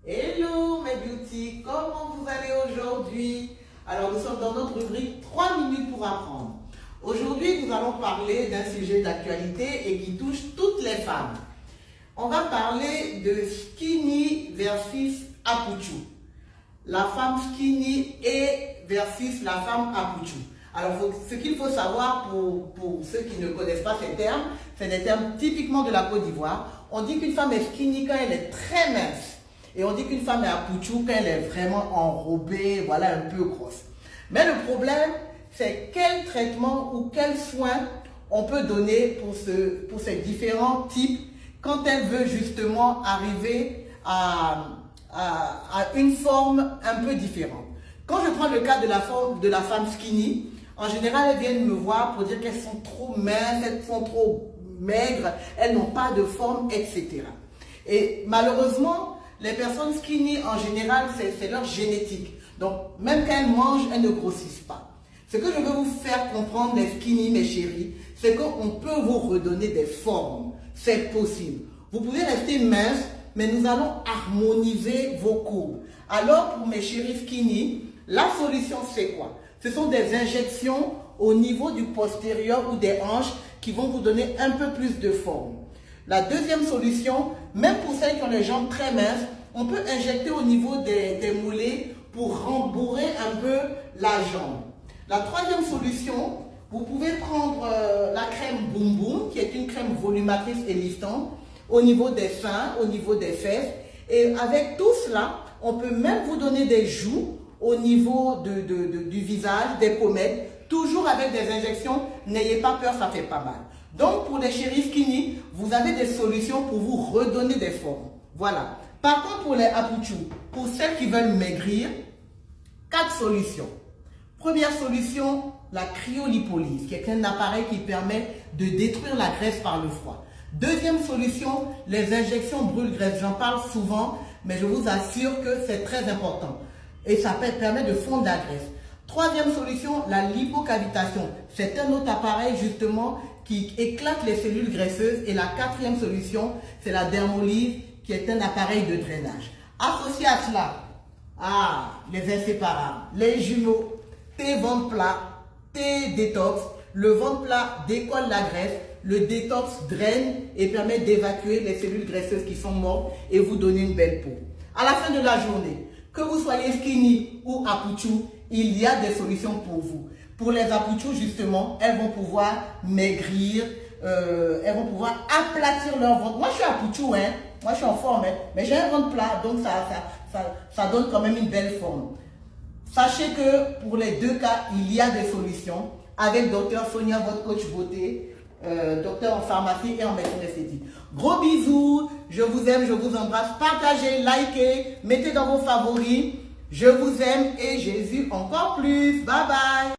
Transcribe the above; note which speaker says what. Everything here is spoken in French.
Speaker 1: Hello mes beauty, comment vous allez aujourd'hui? Alors nous sommes dans notre rubrique 3 minutes pour apprendre. Aujourd'hui nous allons parler d'un sujet d'actualité et qui touche toutes les femmes. On va parler de skinny versus apuchu. La femme skinny et versus la femme apuchu. Alors ce qu'il faut savoir pour ceux qui ne connaissent pas ces termes, c'est des termes typiquement de la Côte d'Ivoire. On dit qu'une femme est skinny quand elle est très mince. Et on dit qu'une femme est apuchu quand elle est vraiment enrobée, voilà, un peu grosse. Mais le problème, c'est quel traitement ou quel soin on peut donner pour ces différents types quand elle veut justement arriver à une forme un peu différente. Quand je prends le cas de la femme skinny, en général, elles viennent me voir pour dire qu'elles sont trop minces, elles sont trop maigres, elles n'ont pas de forme, etc. Et malheureusement, les personnes skinny, en général, c'est leur génétique. Donc, même quand elles mangent, elles ne grossissent pas. Ce que je veux vous faire comprendre, les skinny, mes chéris, c'est qu'on peut vous redonner des formes. C'est possible. Vous pouvez rester mince, mais nous allons harmoniser vos courbes. Alors, pour mes chéris skinny, la solution, c'est quoi? Ce sont des injections au niveau du postérieur ou des hanches qui vont vous donner un peu plus de forme. La deuxième solution, même pour celles qui ont les jambes très minces, on peut injecter au niveau des mollets pour rembourrer un peu la jambe. La troisième solution, vous pouvez prendre la crème Boom Boom, qui est une crème volumatrice et liftante, au niveau des seins, au niveau des fesses. Et avec tout cela, on peut même vous donner des joues au niveau du visage, des pommettes, toujours avec des injections. N'ayez pas peur, ça fait pas mal. Donc, pour les chéris skinny, vous avez des solutions pour vous redonner des formes. Voilà. Par contre, pour les apuchu, pour celles qui veulent maigrir, 4 solutions. Première solution, la cryolipolyse, qui est un appareil qui permet de détruire la graisse par le froid. Deuxième solution, les injections brûle-graisse. J'en parle souvent, mais je vous assure que c'est très important. Et ça permet de fondre la graisse. Troisième solution, la lipocavitation. C'est un autre appareil justement qui éclate les cellules graisseuses. Et la quatrième solution, c'est la dermolyse, qui est un appareil de drainage. Associé à cela, les inséparables, les jumeaux, thé ventre plat, thé détox. Le ventre plat décolle la graisse, le détox draine et permet d'évacuer les cellules graisseuses qui sont mortes et vous donner une belle peau. À la fin de la journée, que vous soyez skinny ou apuchu, il y a des solutions pour vous. Pour les apuchu, justement, elles vont pouvoir maigrir, elles vont pouvoir aplatir leur ventre. Moi, je suis apuchu, hein. Moi, je suis en forme, hein. Mais j'ai un ventre plat, donc ça donne quand même une belle forme. Sachez que pour les deux cas, il y a des solutions avec Dr Sonia, votre coach beauté, docteur en pharmacie et en médecine esthétique. Gros bisous, je vous aime, je vous embrasse. Partagez, likez, mettez dans vos favoris. Je vous aime et Jésus encore plus. Bye bye.